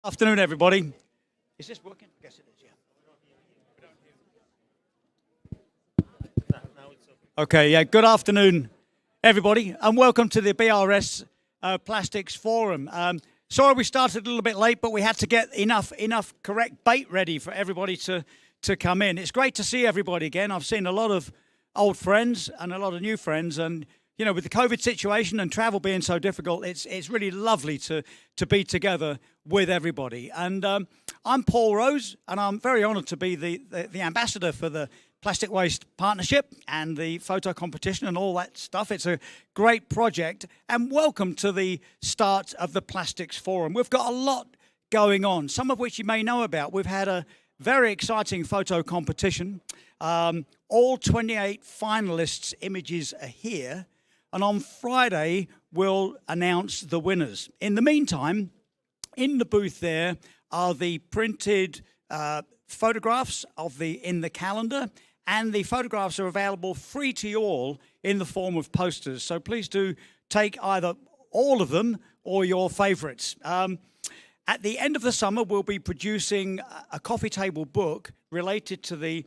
Afternoon, everybody. Is this working? I guess it is, yeah. Okay, yeah. Good afternoon, everybody, and welcome to the BRS Plastics Forum. Sorry we started a little bit late, but we had to get enough correct bait ready for everybody to come in. It's great to see everybody again. I've seen a lot of old friends and a lot of new friends, and you know, with the COVID situation and travel being so difficult, it's really lovely to be together with everybody. And I'm Paul Rose, and I'm very honoured to be the ambassador for the Plastic Waste Partnership and the photo competition and all that stuff. It's a great project, and welcome to the start of the Plastics Forum. We've got a lot going on, some of which you may know about. We've had a very exciting photo competition. All 28 finalists' images are here. And on Friday, we'll announce the winners. In the meantime, in the booth there are the printed photographs in the calendar, and the photographs are available free to you all in the form of posters. So please do take either all of them or your favourites. At the end of the summer, we'll be producing a coffee table book related to the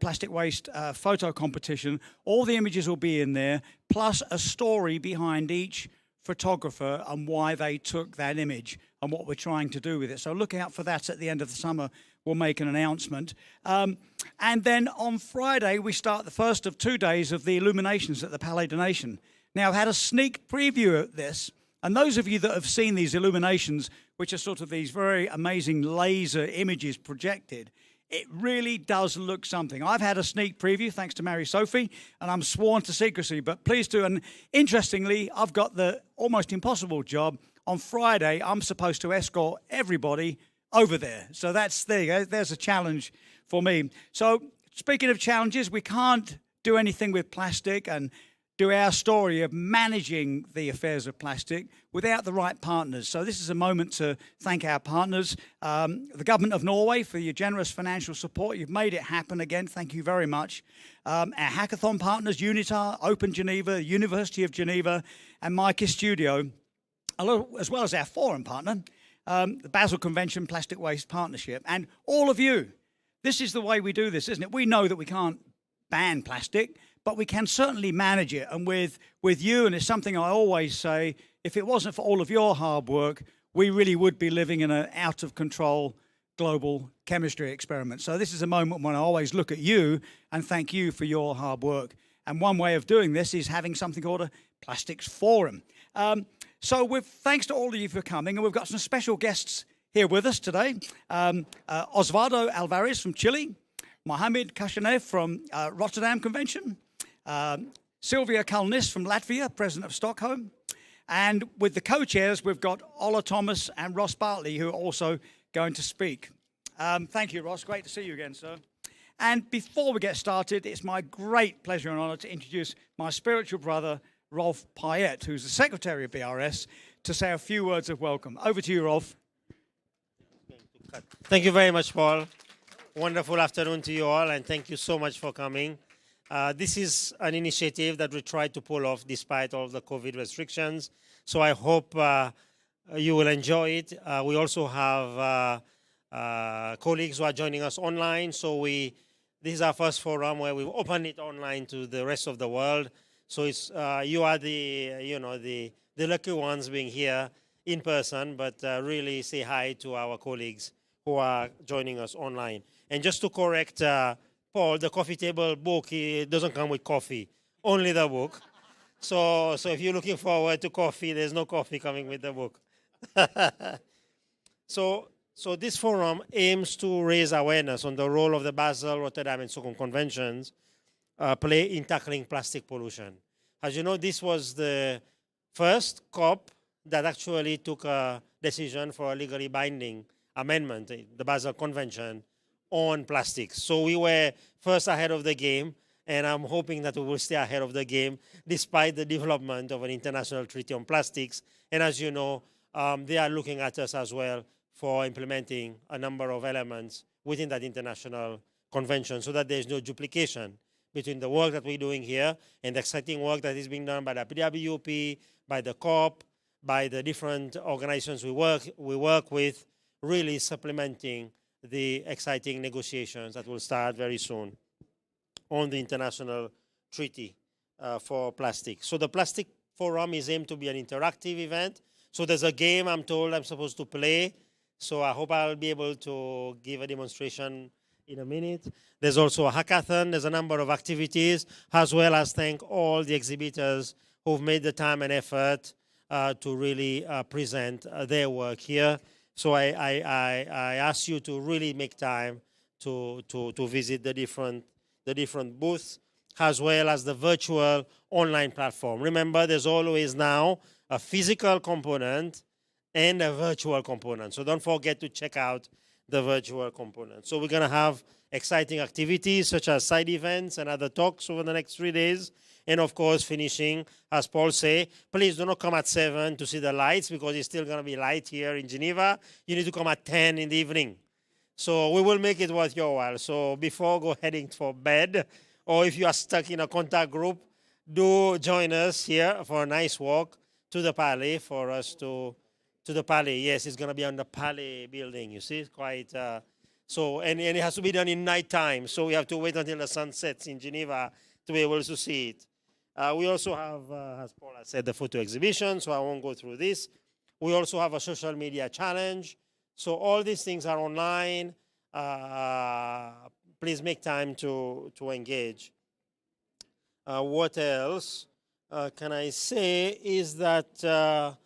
plastic waste photo competition. All the images will be in there, plus a story behind each photographer and why they took that image and what we're trying to do with it. So look out for that at the end of the summer. We'll make an announcement. And then on Friday, we start the first of 2 days of the illuminations at the Palais des Nations. Now, I've had a sneak preview of this, and those of you that have seen these illuminations, which are sort of these very amazing laser images projected, it really does look something. I've had a sneak preview, thanks to Mary Sophie, and I'm sworn to secrecy, but please do. And interestingly, I've got the almost impossible job. On Friday, I'm supposed to escort everybody over there. So there you go. There's a challenge for me. So speaking of challenges, we can't do anything with plastic and do our story of managing the affairs of plastic without the right partners. So this is a moment to thank our partners, the Government of Norway, for your generous financial support. You've made it happen again. Thank you very much. Our hackathon partners, Unitar, Open Geneva, University of Geneva, and Mica Studio, as well as our forum partner, the Basel Convention Plastic Waste Partnership, and all of you. This is the way we do this, isn't it? We know that we can't ban plastic, but we can certainly manage it. And with you, and it's something I always say, if it wasn't for all of your hard work, we really would be living in an out-of-control global chemistry experiment. So this is a moment when I always look at you and thank you for your hard work. And one way of doing this is having something called a Plastics Forum. So thanks to all of you for coming, and we've got some special guests here with us today. Osvaldo Alvarez from Chile, Mohamed Kashanev from Rotterdam Convention, Sylvia Kalnis from Latvia, President of Stockholm. And with the co-chairs, we've got Ola Thomas and Ross Bartley, who are also going to speak. Thank you, Ross. Great to see you again, sir. And before we get started, it's my great pleasure and honor to introduce my spiritual brother, Rolf Payet, who's the Secretary of BRS, to say a few words of welcome. Over to you, Rolf. Thank you very much, Paul. Wonderful afternoon to you all, and thank you so much for coming. This is an initiative that we tried to pull off despite all the COVID restrictions. So I hope you will enjoy it. We also have colleagues who are joining us online. So this is our first forum where we've opened it online to the rest of the world. So it's you are the lucky ones being here in person, but really say hi to our colleagues who are joining us online. And just to correct Paul, the coffee table book, it doesn't come with coffee, only the book. So if you're looking forward to coffee, there's no coffee coming with the book. So this forum aims to raise awareness on the role of the Basel, Rotterdam, and Stockholm Conventions play in tackling plastic pollution. As you know, this was the first COP that actually took a decision for a legally binding amendment, the Basel Convention, on plastics. So we were first ahead of the game, and I'm hoping that we will stay ahead of the game despite the development of an international treaty on plastics. And as you know, they are looking at us as well for implementing a number of elements within that international convention so that there's no duplication between the work that we're doing here and the exciting work that is being done by the PWP, by the COP, by the different organizations we work with really supplementing the exciting negotiations that will start very soon on the international treaty for plastic. So the Plastic Forum is aimed to be an interactive event. So there's a game I'm told I'm supposed to play. So I hope I'll be able to give a demonstration in a minute. There's also a hackathon. There's a number of activities, as well as thank all the exhibitors who've made the time and effort to really present their work here. So I ask you to really make time to visit the different booths, as well as the virtual online platform. Remember, there's always now a physical component and a virtual component. So don't forget to check out the virtual component. So we're going to have exciting activities such as side events and other talks over the next 3 days. And of course, finishing, as Paul say, please do not come at 7 to see the lights, because it's still going to be light here in Geneva. You need to come at 10 in the evening. So we will make it worth your while. So before heading for bed, or if you are stuck in a contact group, do join us here for a nice walk to the Palais for us to the Palais. Yes, it's going to be on the Palais building. You see, it's quite. And it has to be done in night time. So we have to wait until the sun sets in Geneva to be able to see it. We also have, as Paul has said, the photo exhibition. So I won't go through this. We also have a social media challenge. So all these things are online. Please make time to engage. What else can I say is that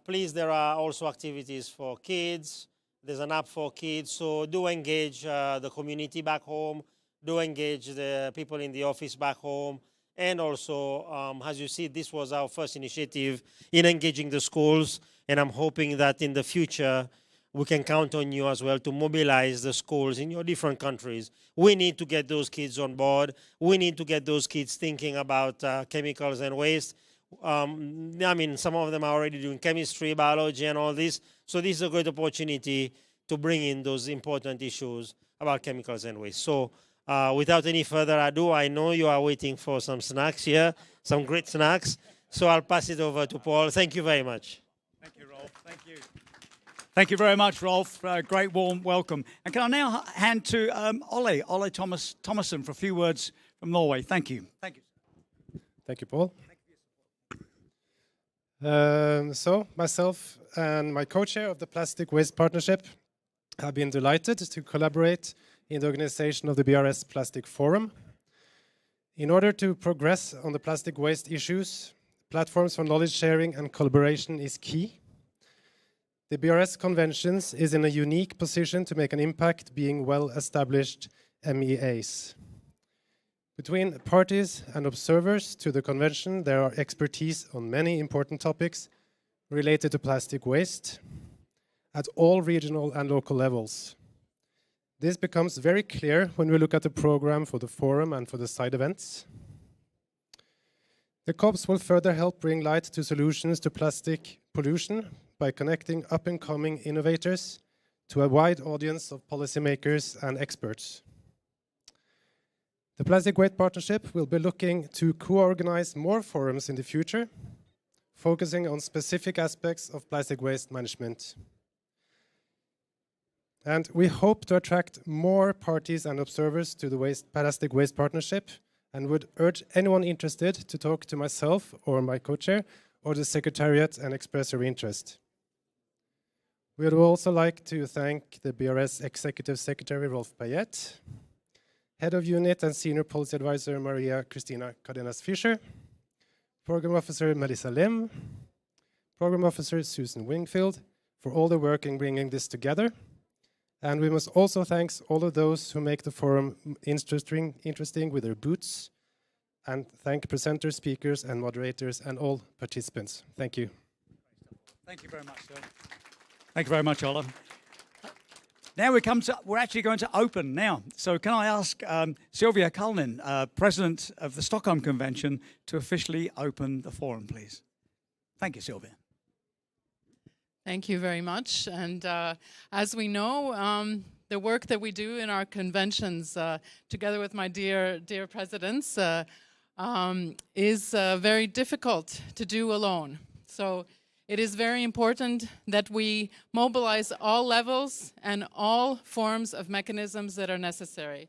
please, there are also activities for kids. There's an app for kids, so do engage the community back home. Do engage the people in the office back home. And also, as you see, this was our first initiative in engaging the schools, and I'm hoping that in the future, we can count on you as well to mobilize the schools in your different countries. We need to get those kids on board. We need to get those kids thinking about chemicals and waste. I mean, some of them are already doing chemistry, biology, and all this. So this is a great opportunity to bring in those important issues about chemicals and waste. So without any further ado, I know you are waiting for some snacks here, some great snacks. So I'll pass it over to Paul. Thank you very much. Thank you, Rolf. Thank you. Thank you very much, Rolf. Great warm welcome. And can I now hand to Ole Thomason for a few words from Norway. Thank you. Thank you. Thank you, Paul. So myself and my co-chair of the Plastic Waste Partnership have been delighted to collaborate in the organization of the BRS Plastic Forum. In order to progress on the plastic waste issues, platforms for knowledge sharing and collaboration is key. The BRS Conventions is in a unique position to make an impact, being well-established MEAs. Between parties and observers to the convention, there are expertise on many important topics related to plastic waste at all regional and local levels. This becomes very clear when we look at the program for the forum and for the side events. The COPs will further help bring light to solutions to plastic pollution by connecting up-and-coming innovators to a wide audience of policymakers and experts. The Plastic Waste Partnership will be looking to co-organize more forums in the future, focusing on specific aspects of plastic waste management. And we hope to attract more parties and observers to the Plastic Waste Partnership, and would urge anyone interested to talk to myself or my co-chair or the Secretariat and express your interest. We would also like to thank the BRS Executive Secretary Rolf Payette, Head of Unit and Senior Policy Advisor Maria Cristina Cardenas Fischer, Program Officer Melissa Lim, Program Officer Susan Wingfield for all the work in bringing this together. And we must also thank all of those who make the forum interesting with their booths, and thank presenters, speakers, and moderators, and all participants. Thank you. Thank you very much, sir. Thank you very much, Ola. Now we're actually going to open now. So can I ask Sylvia Kalnin, President of the Stockholm Convention, to officially open the forum, please? Thank you, Sylvia. Thank you very much. And as we know, the work that we do in our conventions, together with my dear presidents, is very difficult to do alone. So it is very important that we mobilize all levels and all forms of mechanisms that are necessary.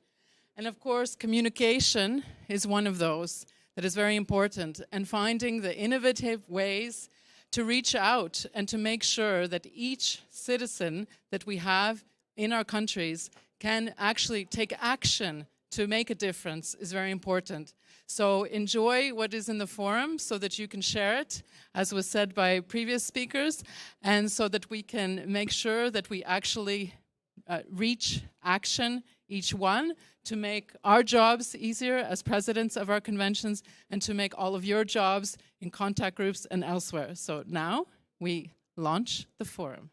And of course, communication is one of those that is very important, and finding the innovative ways to reach out and to make sure that each citizen that we have in our countries can actually take action to make a difference is very important. So enjoy what is in the forum so that you can share it, as was said by previous speakers, and so that we can make sure that we actually reach action, each one, to make our jobs easier as presidents of our conventions and to make all of your jobs in contact groups and elsewhere. So now we launch the forum.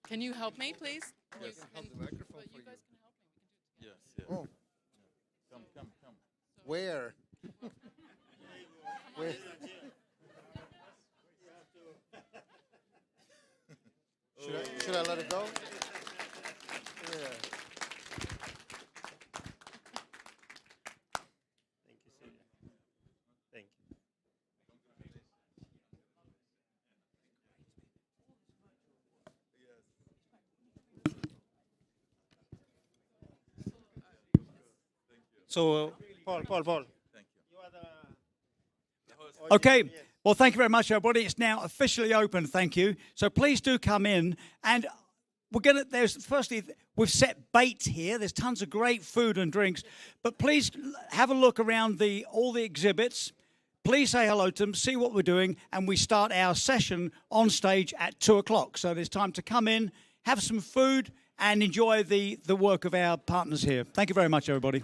Can you help me, please? Yes, You I have can- the microphone but for you you. guys can help me. We can do it Yes, yes. Oh. Come. Where? Where? Should I let it go? Yeah. Thank you, Celia. Thank you. So, Paul. Thank you. You are the Okay. Well, thank you very much, everybody. It's now officially open. Thank you. So please do come in, and we're gonna. Firstly, we've set bait here. There's tons of great food and drinks, but please have a look around all the exhibits. Please say hello to them, see what we're doing, and we start our session on stage at 2:00. So there's time to come in, have some food, and enjoy the work of our partners here. Thank you very much, everybody.